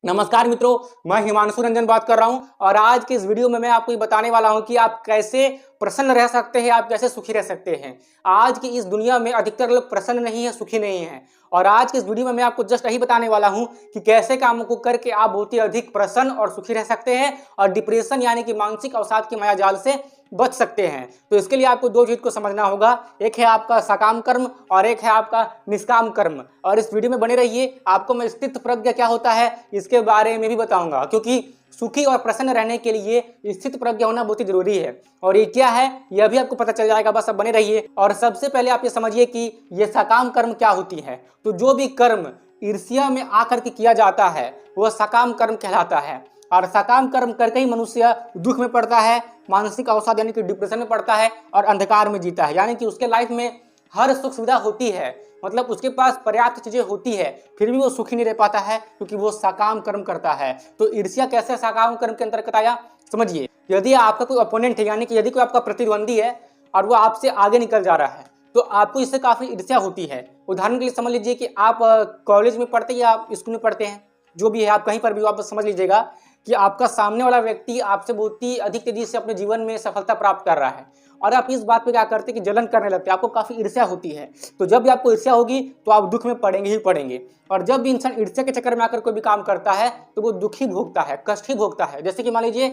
नमस्कार मित्रों, मैं हिमांशु रंजन बात कर रहा हूं और आज की इस वीडियो में मैं आपको ये बताने वाला हूं कि आप कैसे प्रसन्न रह सकते हैं, आप कैसे सुखी रह सकते हैं। आज की इस दुनिया में अधिकतर लोग प्रसन्न नहीं है, सुखी नहीं है और आज की इस वीडियो में मैं आपको जस्ट यही बताने वाला हूं कि कैसे कामों को करके आप बहुत ही अधिक प्रसन्न और सुखी रह सकते हैं और डिप्रेशन यानी कि मानसिक अवसाद की माया जाल से बच सकते हैं। तो इसके लिए आपको दो चीज को समझना होगा, एक है आपका सकाम कर्म और एक है आपका निष्काम कर्म। और इस वीडियो में बने रहिए, आपको मैं स्थित प्रज्ञ क्या होता है इसके बारे में भी बताऊंगा, क्योंकि सुखी और प्रसन्न रहने के लिए स्थित प्रज्ञ होना बहुत ही जरूरी है। और ये क्या है यह भी आपको पता चल जाएगा, बस अब बने रहिए। और सबसे पहले आप ये समझिए कि ये सकाम कर्म क्या होती है। तो जो भी कर्म ईर्ष्या में आकर के किया जाता है वह सकाम कर्म कहलाता है। और सकाम कर्म करके ही मनुष्य दुख में पड़ता है, मानसिक अवसाद यानी कि डिप्रेशन में पड़ता है और अंधकार में जीता है। यानी कि उसके लाइफ में हर सुख सुविधा होती है, मतलब उसके पास पर्याप्त चीजें होती है, फिर भी वो सुखी नहीं रह पाता है क्योंकि वो सकाम कर्म करता है। तो ईर्ष्या कैसे सकाम कर्म के अंतर्गत आया, समझिए। यदि आपका कोई अपोनेंट है, यानी कि यदि कोई आपका प्रतिद्वंदी है और वो आपसे आगे निकल जा रहा है तो आपको इससे काफी ईर्ष्या होती है। उदाहरण के लिए समझ लीजिए कि आप कॉलेज में पढ़ते हैं या आप स्कूल में पढ़ते हैं, जो भी है आप कहीं पर भी आप समझ लीजिएगा कि आपका सामने वाला व्यक्ति आपसे बहुत ही अधिक तेजी से अपने जीवन में सफलता प्राप्त कर रहा है और आप इस बात पे क्या करते हैं कि जलन करने लगते हैं, आपको काफी ईर्ष्या होती है। तो जब भी आपको ईर्ष्या होगी तो आप दुख में पड़ेंगे ही पड़ेंगे। और जब भी इंसान ईर्ष्या के चक्कर में आकर कोई भी काम करता है तो वो दुखी भोगता है, कष्ट ही भोगता है। जैसे कि मान लीजिए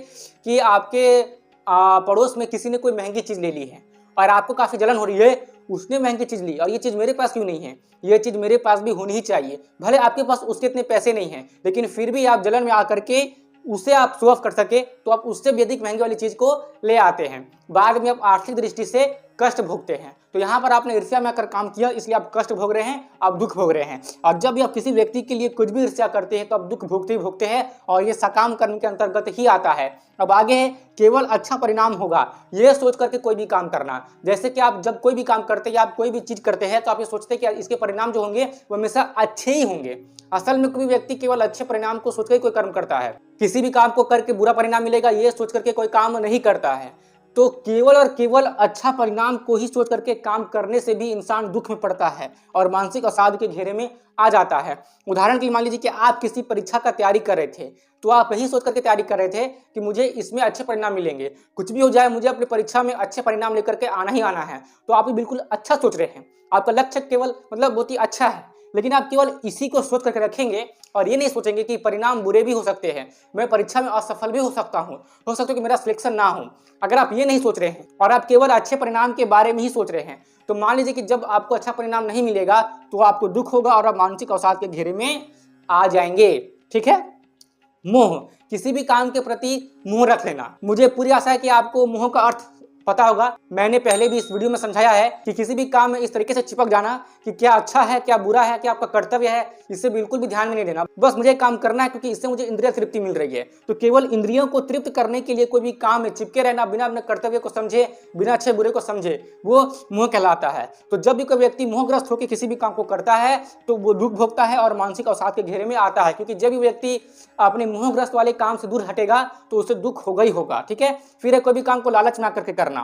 कि आपके पड़ोस में किसी ने कोई महंगी चीज ले ली है और आपको काफी जलन हो रही है, उसने महंगी चीज ली और ये चीज मेरे पास क्यों नहीं है, ये चीज मेरे पास भी होनी ही चाहिए। भले आपके पास उसके इतने पैसे नहीं हैं, लेकिन फिर भी आप जलन में आकर के उसे आप शो ऑफ कर सके तो आप उससे भी अधिक महंगी वाली चीज को ले आते हैं। बाद में आप आर्थिक दृष्टि से कष्ट भोगते हैं। तो यहाँ पर आपने ईर्ष्या में आकर काम किया, इसलिए आप कष्ट भोग रहे हैं, आप दुख भोग रहे हैं। और जब भी आप किसी व्यक्ति के लिए कुछ भी ईर्ष्या करते हैं तो आप दुख भोगते ही भोगते हैं और ये सकाम कर्म के अंतर्गत ही आता है। अब आगे है केवल अच्छा परिणाम होगा, यह सोच करके कोई भी काम करना। जैसे कि आप जब कोई भी काम करते हैं या आप कोई भी चीज करते हैं तो आप ये सोचते हैं कि इसके परिणाम जो होंगे वो हमेशा अच्छे ही होंगे। असल में कोई व्यक्ति केवल अच्छे परिणाम को सोचकर कोई कर्म करता है, किसी भी काम को करके बुरा परिणाम मिलेगा ये सोच करके कोई काम नहीं करता है। तो केवल और केवल अच्छा परिणाम को ही सोच करके काम करने से भी इंसान दुख में पड़ता है और मानसिक अवसाद के घेरे में आ जाता है। उदाहरण के लिए मान लीजिए कि आप किसी परीक्षा का तैयारी कर रहे थे, तो आप यही सोच करके तैयारी कर रहे थे कि मुझे इसमें अच्छे परिणाम मिलेंगे, कुछ भी हो जाए मुझे अपनी परीक्षा में अच्छे परिणाम लेकर के आना ही आना है। तो आप बिल्कुल अच्छा सोच रहे हैं, आपका लक्ष्य केवल मतलब बहुत ही अच्छा है, लेकिन आप केवल इसी को सोच करके रखेंगे और ये नहीं सोचेंगे कि परिणाम बुरे भी हो सकते हैं, मैं परीक्षा में असफल भी हो सकता हूँ, हो सकता है कि मेरा सिलेक्शन ना हो। अगर आप ये नहीं सोच रहे हैं और आप केवल अच्छे परिणाम के बारे में ही सोच रहे हैं तो मान लीजिए कि जब आपको अच्छा परिणाम नहीं मिलेगा तो आपको दुख होगा और आप मानसिक अवसाद के घेरे में आ जाएंगे। ठीक है। मोह, किसी भी काम के प्रति मोह रख लेना। मुझे पूरी आशा है कि आपको मोह का अर्थ पता होगा। मैंने पहले भी इस वीडियो में समझाया है कि किसी भी काम में इस तरीके से चिपक जाना कि क्या अच्छा है, क्या बुरा है, क्या आपका कर्तव्य है, इससे बिल्कुल भी ध्यान में नहीं देना। बस मुझे काम करना है क्योंकि इससे मुझे इंद्रिय तृप्ति मिल रही है। तो केवल इंद्रियों को तृप्त करने के लिए कोई भी काम में चिपके रहना, बिना अपने कर्तव्य को समझे, बिना अच्छे बुरे को समझे, वो मोह कहलाता है। तो जब भी कोई व्यक्ति मोहग्रस्त होकर किसी भी काम को करता है तो वो दुख भोगता है और मानसिक अवसाद के घेरे में आता है, क्योंकि जब भी व्यक्ति अपने मोहग्रस्त वाले काम से दूर हटेगा तो उसे दुख होगा ही होगा। ठीक है। फिर कोई भी काम को लालच में आकर के करना।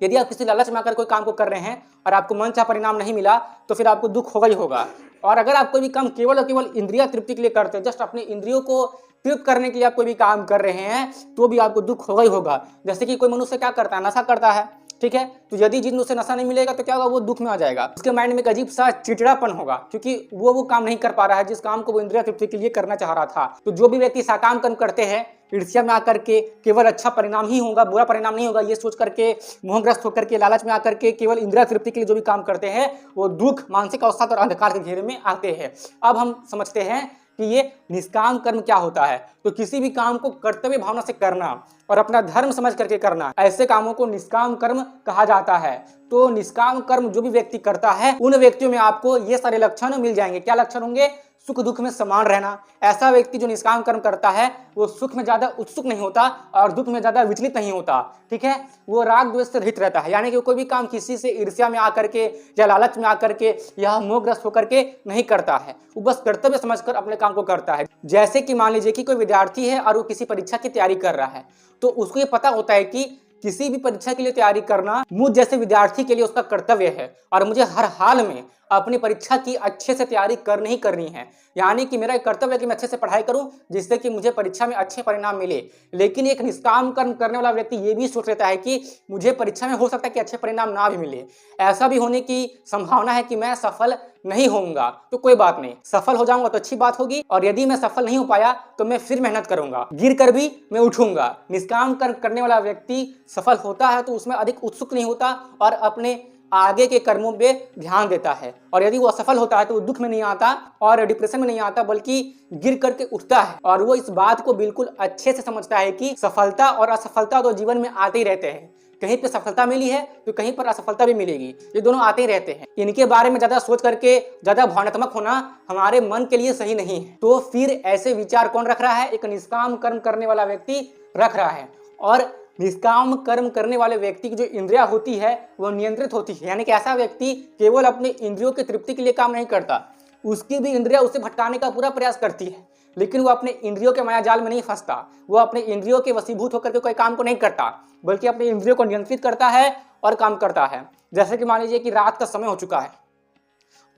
यदि आप किसी लालच में आकर कोई काम को कर रहे हैं और आपको मनचाहा परिणाम नहीं मिला तो फिर आपको दुख होगा ही होगा। और अगर आप कोई भी काम केवल और केवल इंद्रिय तृप्ति के लिए करते हैं, जस्ट अपनी इंद्रियों को तृप्त करने के लिए आप कोई भी काम कर रहे हैं तो भी आपको दुख होगा ही होगा। जैसे कि कोई मनुष्य क्या करता है, नशा करता है। ठीक है। तो यदि जिन उसे नशा नहीं मिलेगा तो क्या होगा, वो दुख में आ जाएगा, उसके माइंड में एक अजीब सा चिड़चिड़ापन होगा क्योंकि वो काम नहीं कर पा रहा है जिस काम को वो इंद्रिय तृप्ति के लिए करना चाह रहा था। तो जो भी व्यक्ति सकाम कर्म करते हैं ईर्ष्या में आकर के केवल अच्छा परिणाम ही होगा, बुरा परिणाम नहीं होगा, ये सोच करके मोहग्रस्त होकर के लालच में आकर के केवल इंद्रिय तृप्ति के लिए जो भी काम करते हैं वो दुख, मानसिक अवसाद और अंधकार के घेरे में आते हैं। अब हम समझते हैं कि ये निष्काम कर्म क्या होता है। तो किसी भी काम को कर्तव्य भावना से करना और अपना धर्म समझ करके करना, ऐसे कामों को निष्काम कर्म कहा जाता है। तो निष्काम कर्म जो भी व्यक्ति करता है उन व्यक्तियों में आपको ये सारे लक्षण मिल जाएंगे। क्या लक्षण होंगे? सुख दुख में समान रहना। ऐसा व्यक्ति जो निष्काम कर्म करता है वो सुख में ज्यादा उत्सुक नहीं होता और दुख में ज्यादा विचलित नहीं होता। ठीक है। वो राग द्वेष से रहित रहता है, यानी कि कोई भी काम किसी से ईर्ष्या में आकर के या लालच में आकर के या मोहग्रस्त होकर के नहीं करता है, वो बस कर्तव्य समझकर अपने काम को करता है। जैसे कि मान लीजिए कि कोई विद्यार्थी है और वो किसी परीक्षा की तैयारी कर रहा है, तो उसको ये पता होता है कि किसी भी परीक्षा के लिए तैयारी करना मुझ जैसे विद्यार्थी के लिए उसका कर्तव्य है और मुझे हर हाल में अपनी परीक्षा की अच्छे से तैयारी करनी ही करनी है। यानी कि मेरा एक कर्तव्य है कि मैं अच्छे से पढ़ाई करूं जिससे कि मुझे परीक्षा में अच्छे परिणाम मिले। लेकिन एक निष्काम कर्म करने वाला व्यक्ति ये भी सोच लेता है कि मुझे परीक्षा में हो सकता है कि अच्छे परिणाम ना भी मिले, ऐसा भी होने की संभावना है कि मैं सफल नहीं होऊंगा, तो कोई बात नहीं, सफल हो जाऊंगा तो अच्छी बात होगी, और यदि मैं सफल नहीं हो पाया तो मैं फिर मेहनत करूंगा, गिर कर भी मैं उठूंगा। निष्काम कर्म करने वाला व्यक्ति सफल होता है तो उसमें अधिक उत्सुक नहीं होता और अपने आगे के कर्मों पे ध्यान देता है, और यदि वो असफल होता है तो वो दुख में नहीं आता और डिप्रेशन में नहीं आता, बल्कि गिर करके उठता है। और वो इस बात को बिल्कुल अच्छे से समझता है कि सफलता और असफलता तो जीवन में आते ही रहते हैं, कहीं पे सफलता मिली है तो कहीं पर असफलता भी मिलेगी, ये दोनों आते ही रहते हैं। इनके बारे में ज्यादा सोच करके ज्यादा भावनात्मक होना हमारे मन के लिए सही नहीं है। तो फिर ऐसे विचार कौन रख रहा है? एक निष्काम कर्म करने वाला व्यक्ति रख रहा है। और निष्काम कर्म करने वाले व्यक्ति की जो इंद्रियां होती है वो नियंत्रित होती है। यानी कि ऐसा व्यक्ति केवल अपने इंद्रियों की तृप्ति के लिए काम नहीं करता, उसकी भी इंद्रियां उसे भटकाने का पूरा प्रयास करती है, लेकिन वो अपने इंद्रियों के मायाजाल में नहीं फंसता। वो अपने इंद्रियों के वशीभूत होकर के कोई काम को नहीं करता, बल्कि अपने इंद्रियों को नियंत्रित करता है और काम करता है। जैसे कि मान लीजिए कि रात का समय हो चुका है,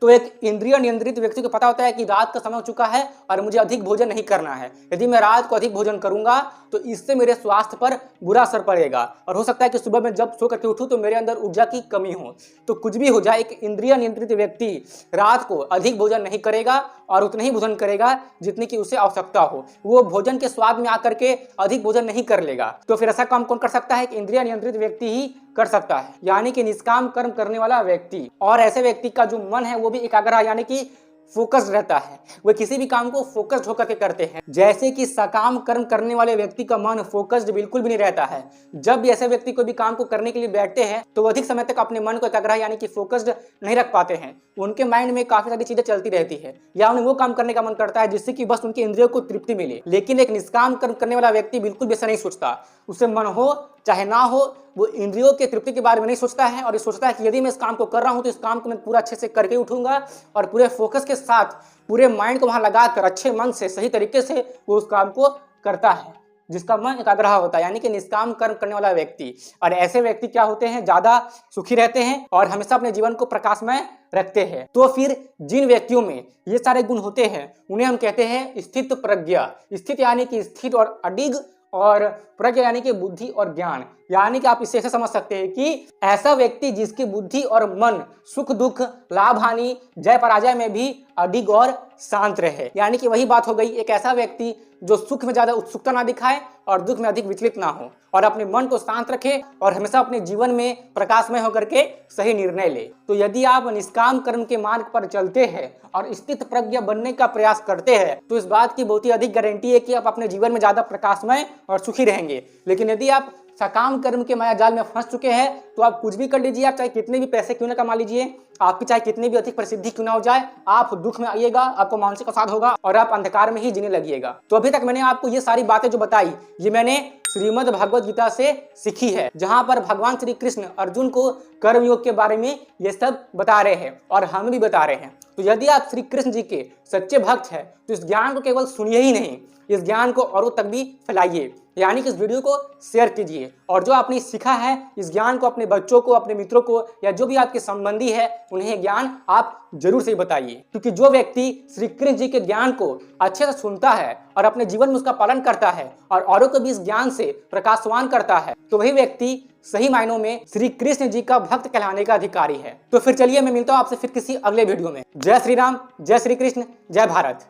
तो एक इंद्रिय नियंत्रित व्यक्ति को पता होता है कि रात का समय हो चुका है और मुझे अधिक भोजन नहीं करना है। यदि मैं रात को अधिक भोजन करूंगा तो इससे मेरे स्वास्थ्य पर बुरा असर पड़ेगा, और हो सकता है कि सुबह में जब सो करके उठूं तो मेरे अंदर ऊर्जा की कमी हो। तो कुछ भी हो जाए, एक इंद्रिय नियंत्रित व्यक्ति रात को अधिक भोजन नहीं करेगा और उतना ही भोजन करेगा जितनी की उसे आवश्यकता हो। वो भोजन के स्वाद में आकर के अधिक भोजन नहीं कर लेगा। तो फिर ऐसा काम कौन कर सकता है? इंद्रिय नियंत्रित व्यक्ति ही कर सकता है, यानी कि निष्काम कर्म करने वाला व्यक्ति। और ऐसे व्यक्ति का जो मन है वो भी एकाग्र यानी कि फोकस्ड रहता है, वे किसी भी काम को फोकस्ड होकर के करते हैं। जैसे कि सकाम कर्म करने वाले व्यक्ति का मन फोकस्ड बिल्कुल भी नहीं रहता है। जब भी ऐसे व्यक्ति कोई भी काम को करने के लिए बैठते हैं तो वो अधिक समय तक अपने मन को एकाग्र यानी कि फोकस्ड नहीं रख पाते हैं। उनके माइंड में काफी सारी चीजें चलती रहती है, या उन्हें वो काम करने का मन करता है जिससे कि बस उनके इंद्रियों को तृप्ति मिले। लेकिन एक निष्काम कर्म करने वाला व्यक्ति बिल्कुल भी ऐसा नहीं सोचता। उसे मन हो चाहे ना हो, वो इंद्रियों के तृप्ति के बारे में नहीं सोचता है, और ये सोचता है कि यदि मैं इस काम को कर रहा हूं तो इस काम को मैं पूरा अच्छे से करके उठूंगा, और पूरे फोकस के साथ पूरे माइंड को वहां लगाकर अच्छे मन से सही तरीके से वो उस काम को करता है, जिसका मन एकाग्र होता है, यानी कि निष्काम कर्म करने वाला व्यक्ति। और ऐसे व्यक्ति क्या होते हैं? ज्यादा सुखी रहते हैं और हमेशा अपने जीवन को प्रकाशमय रखते हैं। तो फिर जिन व्यक्तियों में ये सारे गुण होते हैं उन्हें हम कहते हैं स्थित प्रज्ञा। स्थित यानी कि स्थित और अडिग, और प्रज्ञा यानी कि बुद्धि और ज्ञान। यानी कि आप इसे ऐसे समझ सकते हैं कि ऐसा व्यक्ति जिसकी बुद्धि और मन सुख दुख लाभ हानि जय पराजय में भी अडिग और शांत रहे। यानी कि वही बात हो गई, एक ऐसा व्यक्ति जो सुख में ज्यादा उत्सुकता ना दिखाए और दुख में अधिक विचलित ना हो, और अपने मन को शांत रखे और हमेशा अपने जीवन में प्रकाशमय होकर के सही निर्णय ले। तो यदि आप निष्काम कर्म के मार्ग पर चलते हैं और स्थित प्रज्ञ बनने का प्रयास करते हैं तो इस बात की बहुत ही अधिक गारंटी है कि आप अपने जीवन में ज्यादा प्रकाशमय और सुखी रहेंगे। लेकिन यदि आप सकाम कर्म के मायाजाल में फंस चुके हैं तो आप कुछ भी कर लीजिए, आप चाहे कितने भी पैसे क्यों ना कमा लीजिए, आपकी चाहे कितनी भी अधिक प्रसिद्धि क्यों ना हो जाए, आप दुख में आइएगा, आपको मानसिक अवसाद होगा और आप अंधकार में ही जीने लगिएगा। तो अभी तक मैंने आपको ये सारी बातें जो बताई ये मैंने श्रीमद् भगवद गीता से सीखी है, जहां पर भगवान श्री कृष्ण अर्जुन को कर्मयोग के बारे में ये सब बता रहे हैं और हम भी बता रहे हैं। तो यदि आप श्री कृष्ण जी के सच्चे भक्त हैं तो इस ज्ञान को केवल सुनिए ही नहीं, इस ज्ञान को औरों तक भी फैलाइए, यानी कि इस वीडियो को शेयर कीजिए, और जो आपने सीखा है इस ज्ञान को अपने बच्चों को, अपने मित्रों को, या जो भी आपके संबंधी है उन्हें ज्ञान आप जरूर से बताइए। क्योंकि जो व्यक्ति श्री कृष्ण जी के ज्ञान को अच्छे से सुनता है और अपने जीवन में उसका पालन करता है और औरों को भी इस ज्ञान से प्रकाशवान करता है तो वही व्यक्ति सही मायनों में श्री कृष्ण जी का भक्त कहलाने का अधिकारी है। तो फिर चलिए मैं मिलता हूँ आपसे फिर किसी अगले वीडियो में। जय श्री राम, जय श्री कृष्ण, जय भारत।